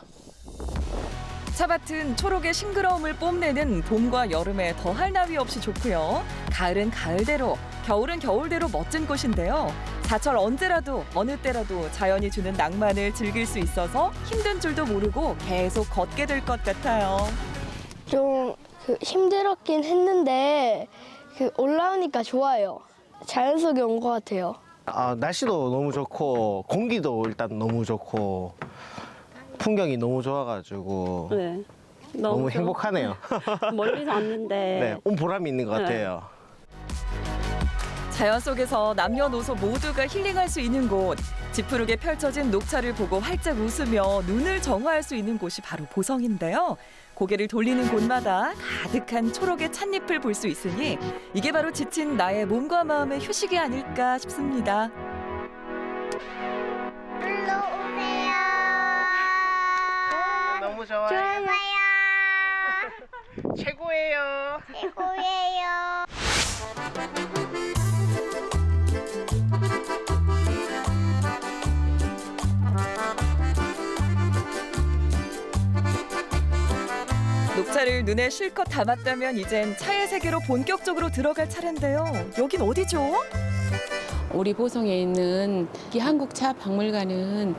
차밭은 초록의 싱그러움을 뽐내는 봄과 여름에 더할 나위 없이 좋고요. 가을은 가을대로, 겨울은 겨울대로 멋진 곳인데요. 사철 언제라도 어느 때라도 자연이 주는 낭만을 즐길 수 있어서 힘든 줄도 모르고 계속 걷게 될 것 같아요. 좀 힘들었긴 했는데 올라오니까 좋아요. 자연 속에 온 것 같아요. 날씨도 너무 좋고 공기도 일단 너무 좋고 풍경이 너무 좋아가지고 네, 너무 행복하네요. 멀리서 왔는데 네, 온 보람이 있는 것 네. 같아요. 자연 속에서 남녀노소 모두가 힐링할 수 있는 곳. 지푸르게 펼쳐진 녹차를 보고 활짝 웃으며 눈을 정화할 수 있는 곳이 바로 보성인데요. 고개를 돌리는 곳마다 가득한 초록의 찻잎을 볼 수 있으니 이게 바로 지친 나의 몸과 마음의 휴식이 아닐까 싶습니다. 너무 좋아요. 최고예요. 최고예요. 녹차를 눈에 실컷 담았다면 이젠 차의 세계로 본격적으로 들어갈 차례인데요. 여긴 어디죠? 우리 보성에 있는 이 한국차박물관은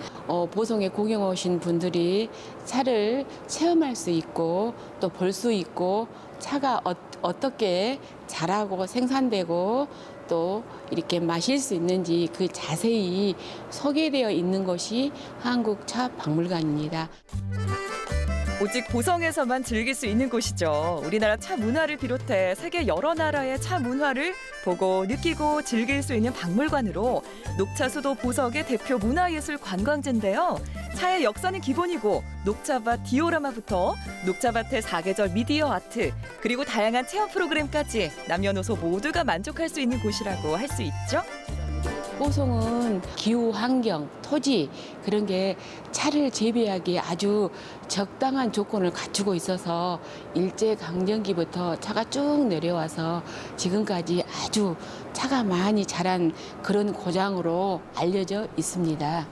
보성에 구경 오신 분들이 차를 체험할 수 있고 또 볼 수 있고 차가 어떻게 자라고 생산되고 또 이렇게 마실 수 있는지 그 자세히 소개되어 있는 것이 한국차박물관입니다. 오직 보성에서만 즐길 수 있는 곳이죠. 우리나라 차 문화를 비롯해 세계 여러 나라의 차 문화를 보고 느끼고 즐길 수 있는 박물관으로 녹차 수도 보석의 대표 문화예술 관광지인데요. 차의 역사는 기본이고 녹차밭 디오라마부터 녹차밭의 사계절 미디어 아트 그리고 다양한 체험 프로그램까지 남녀노소 모두가 만족할 수 있는 곳이라고 할 수 있죠. 보성은 기후, 환경, 토지 그런 게 차를 재배하기에 아주 적당한 조건을 갖추고 있어서 일제강점기부터 차가 쭉 내려와서 지금까지 아주 차가 많이 자란 그런 고장으로 알려져 있습니다.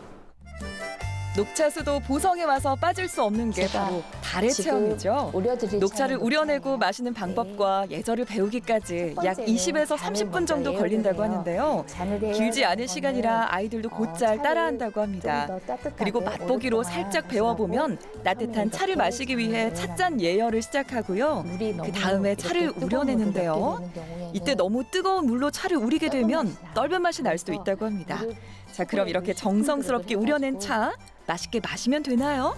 녹차 수도 보성에 와서 빠질 수 없는 게 바로 달의 체험이죠. 녹차를 우려내고 마시는 방법과 예절을 배우기까지 약 20에서 30분 정도 걸린다고 하는데요. 길지 않은 시간이라 아이들도 곧잘 따라한다고 합니다. 그리고 맛보기로 살짝 배워보면 따뜻한 차를 마시기 위해 찻잔 예열을 시작하고요. 그 다음에 차를 우려내는데요. 이때 너무 뜨거운 물로 차를 우리게 되면 떫은 맛이 날 수도 있다고 합니다. 자, 그럼 이렇게 정성스럽게 우려낸 차 맛있게 마시면 되나요?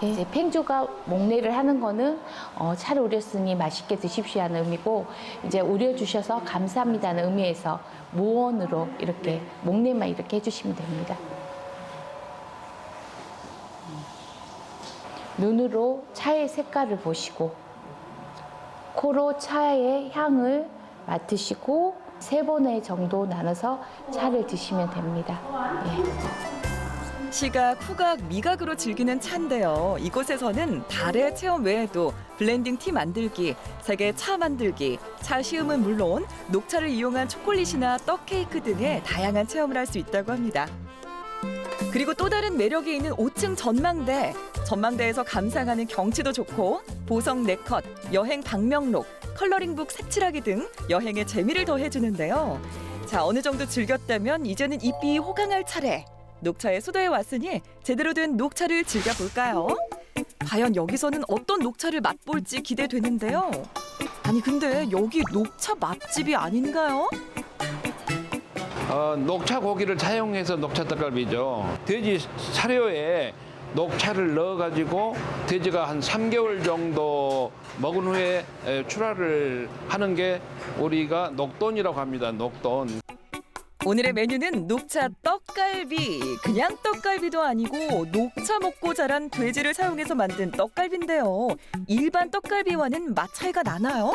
이제 팽조가 목례를 하는 거는 차를 우렸으니 맛있게 드십시오 하는 의미고, 이제 우려주셔서 감사합니다는 의미에서 무언으로 이렇게 목례만 이렇게 해주시면 됩니다. 눈으로 차의 색깔을 보시고, 코로 차의 향을 맡으시고 3번의 정도 나눠서 차를 드시면 됩니다. 예. 시각, 후각, 미각으로 즐기는 차인데요. 이곳에서는 달의 체험 외에도 블렌딩 티 만들기, 세계 차 만들기, 차 시음은 물론 녹차를 이용한 초콜릿이나 떡 케이크 등의 다양한 체험을 할 수 있다고 합니다. 그리고 또 다른 매력이 있는 5층 전망대. 전망대에서 감상하는 경치도 좋고 보성 네컷, 여행 방명록, 컬러링북 색칠하기 등 여행에 재미를 더해주는데요. 자, 어느 정도 즐겼다면 이제는 입이 호강할 차례. 녹차의 수도에 왔으니 제대로 된 녹차를 즐겨볼까요? 과연 여기서는 어떤 녹차를 맛볼지 기대되는데요. 아니 근데 여기 녹차 맛집이 아닌가요? 녹차 고기를 사용해서 녹차 떡갈비죠. 돼지 사료에 녹차를 넣어가지고 돼지가 한 3개월 정도 먹은 후에 출하를 하는 게 우리가 녹돈이라고 합니다. 녹돈. 오늘의 메뉴는 녹차 떡갈비. 그냥 떡갈비도 아니고 녹차 먹고 자란 돼지를 사용해서 만든 떡갈비인데요. 일반 떡갈비와는 맛 차이가 나나요?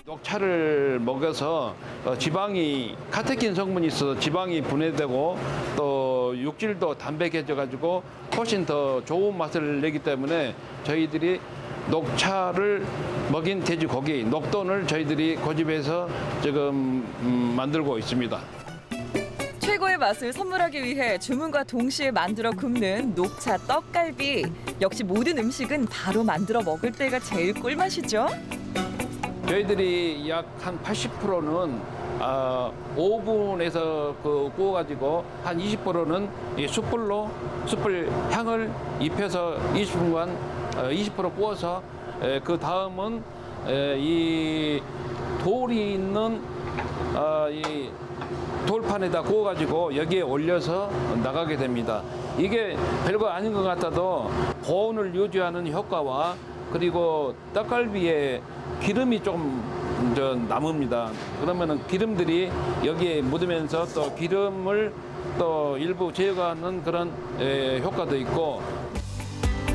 녹차를 먹여서 지방이 카테킨 성분이 있어서 지방이 분해되고 또 육질도 담백해져 가지고 훨씬 더 좋은 맛을 내기 때문에 저희들이 녹차를 먹인 돼지고기 녹돈을 저희들이 고집해서 지금 만들고 있습니다. 최고의 맛을 선물하기 위해 주문과 동시에 만들어 굽는 녹차 떡갈비. 역시 모든 음식은 바로 만들어 먹을 때가 제일 꿀맛이죠. 저희들이 약 한 80%는 오븐에서 구워가지고 한 20%는 이 숯불 향을 입혀서 20분간 20% 구워서 그 다음은 이 돌이 있는 이 돌판에다 구워가지고 여기에 올려서 나가게 됩니다. 이게 별거 아닌 것 같아도 고온을 유지하는 효과와 그리고 떡갈비에 기름이 좀 남습니다. 그러면은 기름들이 여기에 묻으면서 또 기름을 또 일부 제거하는 그런 효과도 있고.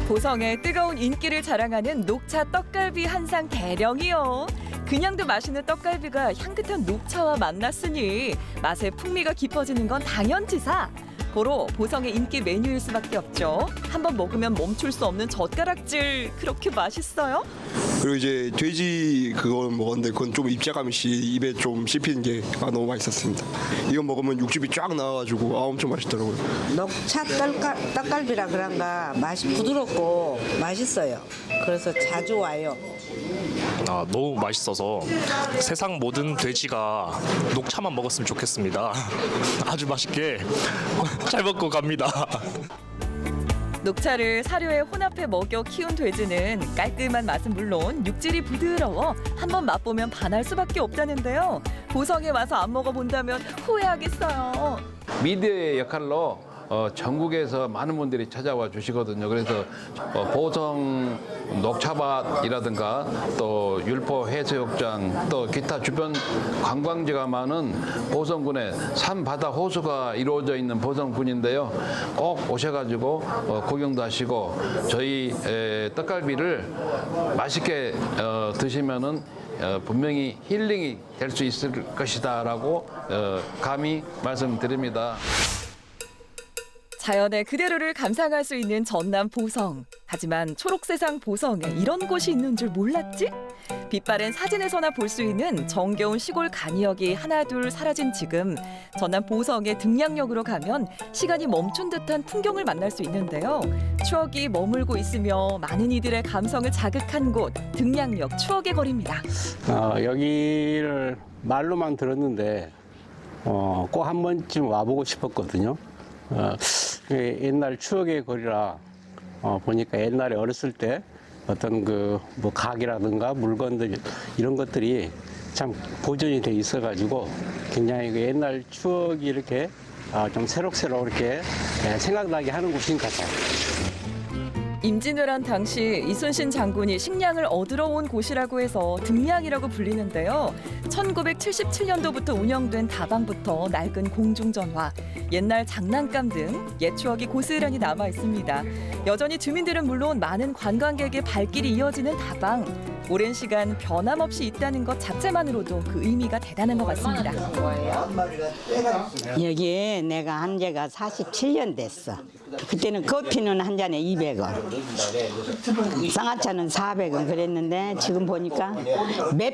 보성의 뜨거운 인기를 자랑하는 녹차 떡갈비 한 상 대령이요. 그냥도 맛있는 떡갈비가 향긋한 녹차와 만났으니 맛의 풍미가 깊어지는 건 당연지사. 고로 보성의 인기 메뉴일 수밖에 없죠. 한번 먹으면 멈출 수 없는 젓가락질. 그렇게 맛있어요? 그리고 이제 돼지 그걸 먹었는데 그건 좀 입자감 없이 입에 좀 씹히는 게 너무 맛있었습니다. 이거 먹으면 육즙이 쫙 나와가지고 엄청 맛있더라고요. 녹차 떡갈비라 그런가 맛이 부드럽고 맛있어요. 그래서 자주 와요. 너무 맛있어서 세상 모든 돼지가 녹차만 먹었으면 좋겠습니다. 아주 맛있게 잘 먹고 갑니다. 녹차를 사료에 혼합해 먹여 키운 돼지는 깔끔한 맛은 물론 육질이 부드러워 한번 맛보면 반할 수밖에 없다는데요. 보성에 와서 안 먹어본다면 후회하겠어요. 미디어의 역할로 전국에서 많은 분들이 찾아와 주시거든요. 그래서 보성 녹차밭이라든가 또 율포 해수욕장 또 기타 주변 관광지가 많은 보성군에 산, 바다, 호수가 이루어져 있는 보성군인데요. 꼭 오셔가지고 구경도 하시고 저희 떡갈비를 맛있게 드시면은 분명히 힐링이 될 수 있을 것이다라고 감히 말씀드립니다. 자연의 그대로를 감상할 수 있는 전남 보성. 하지만 초록세상 보성에 이런 곳이 있는 줄 몰랐지? 빛바랜 사진에서나 볼 수 있는 정겨운 시골 간이역이 하나둘 사라진 지금 전남 보성의 등량역으로 가면 시간이 멈춘 듯한 풍경을 만날 수 있는데요. 추억이 머물고 있으며 많은 이들의 감성을 자극한 곳 등량역 추억의 거리입니다. 여기를 말로만 들었는데 꼭 한 번쯤 와보고 싶었거든요. 옛날 추억의 거리라 보니까 옛날에 어렸을 때 어떤 뭐 각이라든가 물건들 이런 것들이 참 보존이 돼 있어가지고 굉장히 그 옛날 추억이 이렇게 좀 새록새록 이렇게 생각나게 하는 곳인 것 같아요. 임진왜란 당시 이순신 장군이 식량을 얻으러 온 곳이라고 해서 등량이라고 불리는데요. 1977년도부터 운영된 다방부터 낡은 공중전화, 옛날 장난감 등 옛 추억이 고스란히 남아 있습니다. 여전히 주민들은 물론 많은 관광객의 발길이 이어지는 다방. 오랜 시간 변함없이 있다는 것 자체만으로도 그 의미가 대단한 것 같습니다. 여기에 내가 한 지가 47년 됐어. 그때는 커피는 한 잔에 200원, 쌍화차는 400원 그랬는데 지금 보니까 몇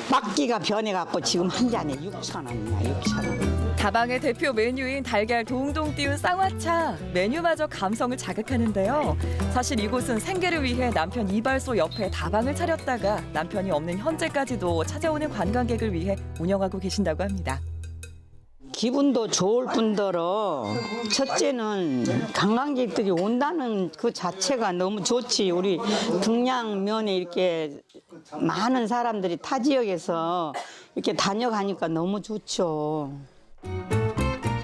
바퀴가 변해갖고 지금 한 잔에 6,000원이야, 6,000원. 다방의 대표 메뉴인 달걀 동동 띄운 쌍화차, 메뉴마저 감성을 자극하는데요. 사실 이곳은 생계를 위해 남편 이발소 옆에 다방을 차렸다가 남편이 없는 현재까지도 찾아오는 관광객을 위해 운영하고 계신다고 합니다. 기분도 좋을 뿐더러 첫째는 관광객들이 온다는 그 자체가 너무 좋지. 우리 등량면에 이렇게 많은 사람들이 타 지역에서 이렇게 다녀가니까 너무 좋죠.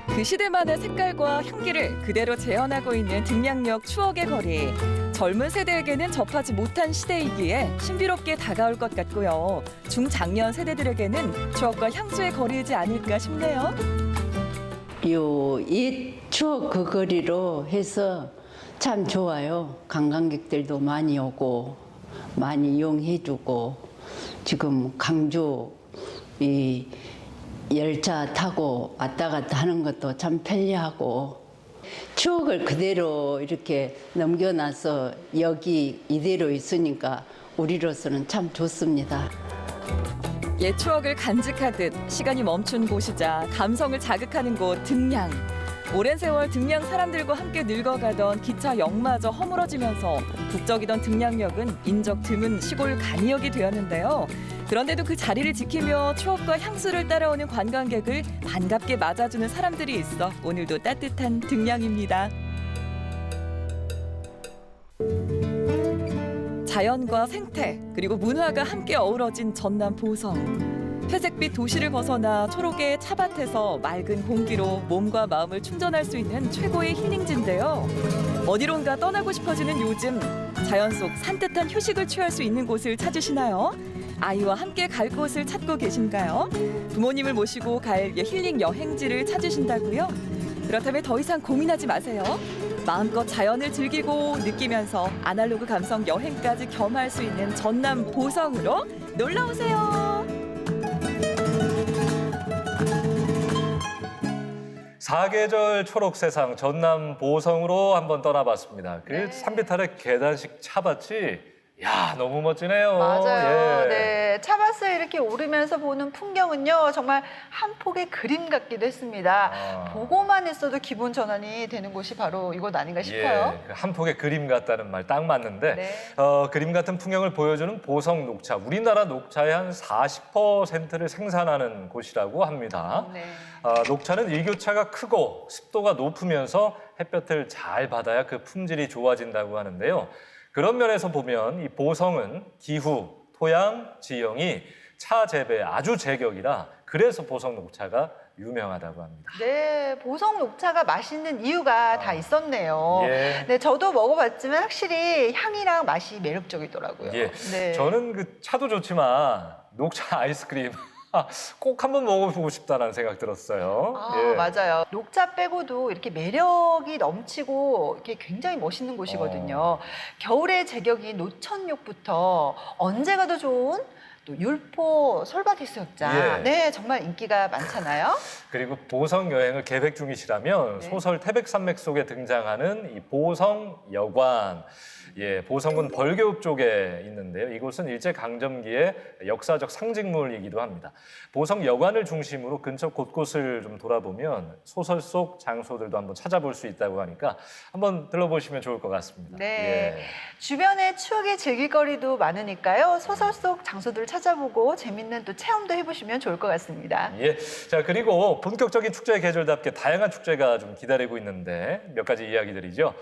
그 시대만의 색깔과 향기를 그대로 재현하고 있는 등량역 추억의 거리. 젊은 세대에게는 접하지 못한 시대이기에 신비롭게 다가올 것 같고요. 중장년 세대들에게는 추억과 향수의 거리이지 않을까 싶네요. 옛 추억 그 거리로 해서 참 좋아요. 관광객들도 많이 오고 많이 이용해주고 지금 강주 이 열차 타고 왔다 갔다 하는 것도 참 편리하고 추억을 그대로 이렇게 넘겨놔서 여기 이대로 있으니까 우리로서는 참 좋습니다. 옛 추억을 간직하듯 시간이 멈춘 곳이자 감성을 자극하는 곳 등량. 오랜 세월 등량 사람들과 함께 늙어가던 기차역마저 허물어지면서 북적이던 등량역은 인적 드문 시골 간이역이 되었는데요. 그런데도 그 자리를 지키며 추억과 향수를 따라오는 관광객을 반갑게 맞아주는 사람들이 있어 오늘도 따뜻한 등량입니다. 자연과 생태 그리고 문화가 함께 어우러진 전남 보성. 회색빛 도시를 벗어나 초록의 차밭에서 맑은 공기로 몸과 마음을 충전할 수 있는 최고의 힐링지인데요. 어디론가 떠나고 싶어지는 요즘 자연 속 산뜻한 휴식을 취할 수 있는 곳을 찾으시나요? 아이와 함께 갈 곳을 찾고 계신가요? 부모님을 모시고 갈 힐링 여행지를 찾으신다고요? 그렇다면 더 이상 고민하지 마세요. 마음껏 자연을 즐기고 느끼면서 아날로그 감성 여행까지 겸할 수 있는 전남 보성으로 놀러오세요. 사계절 초록 세상 전남 보성으로 한번 떠나봤습니다. 그 산비탈의 계단식 차밭이 야 너무 멋지네요. 맞아요. 예. 네, 차밭을 이렇게 오르면서 보는 풍경은요 정말 한 폭의 그림 같기도 했습니다. 보고만 있어도 기분 전환이 되는 곳이 바로 이곳 아닌가 싶어요. 예, 한 폭의 그림 같다는 말 딱 맞는데 그림 같은 풍경을 보여주는 보성 녹차. 우리나라 녹차의 한 40%를 생산하는 곳이라고 합니다. 녹차는 일교차가 크고 습도가 높으면서 햇볕을 잘 받아야 그 품질이 좋아진다고 하는데요. 그런 면에서 보면 이 보성은 기후, 토양, 지형이 차 재배에 아주 제격이라 그래서 보성 녹차가 유명하다고 합니다. 네, 보성 녹차가 맛있는 이유가 다 있었네요. 예. 네, 저도 먹어봤지만 확실히 향이랑 맛이 매력적이더라고요. 예, 네. 저는 그 차도 좋지만 녹차 아이스크림 꼭 한번 먹어보고 싶다는 생각 들었어요. 예. 맞아요. 녹차 빼고도 이렇게 매력이 넘치고 이렇게 굉장히 멋있는 곳이거든요. 겨울의 제격인 노천역부터 언제 가도 좋은 또 율포 솔밭 해수욕장. 예. 네, 정말 인기가 많잖아요. 그리고 보성 여행을 계획 중이시라면 소설 태백산맥 속에 등장하는 이 보성 여관. 예, 보성군 벌교읍 쪽에 있는데요. 이곳은 일제강점기의 역사적 상징물이기도 합니다. 보성 여관을 중심으로 근처 곳곳을 좀 돌아보면 소설 속 장소들도 한번 찾아볼 수 있다고 하니까 한번 들러보시면 좋을 것 같습니다. 네. 예. 주변에 추억의 즐길거리도 많으니까요. 소설 속 장소들을 찾아보고 재밌는 또 체험도 해보시면 좋을 것 같습니다. 예. 자, 그리고 본격적인 축제의 계절답게 다양한 축제가 좀 기다리고 있는데 몇 가지 이야기들이죠.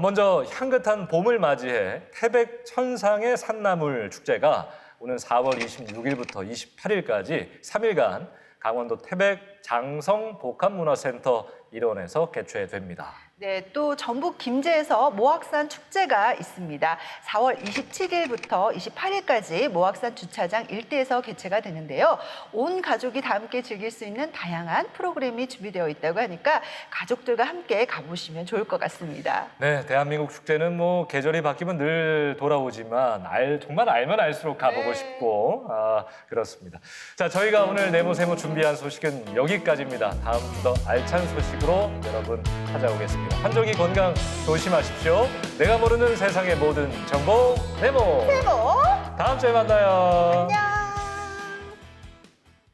먼저 향긋한 봄을 맞이해 태백 천상의 산나물 축제가 오는 4월 26일부터 28일까지 3일간 강원도 태백 장성 복합문화센터 일원에서 개최됩니다. 네, 또 전북 김제에서 모악산 축제가 있습니다. 4월 27일부터 28일까지 모악산 주차장 일대에서 개최가 되는데요. 온 가족이 다 함께 즐길 수 있는 다양한 프로그램이 준비되어 있다고 하니까 가족들과 함께 가보시면 좋을 것 같습니다. 네, 대한민국 축제는 뭐 계절이 바뀌면 늘 돌아오지만 정말 알면 알수록 가보고 싶고 그렇습니다. 자, 저희가 오늘 네모세모 준비한 소식은 여기까지입니다. 다음 주 더 알찬 소식으로 여러분 찾아오겠습니다. 한정이 건강 조심하십시오. 내가 모르는 세상의 모든 정보 네모. 네모. 다음 주에 만나요. 안녕.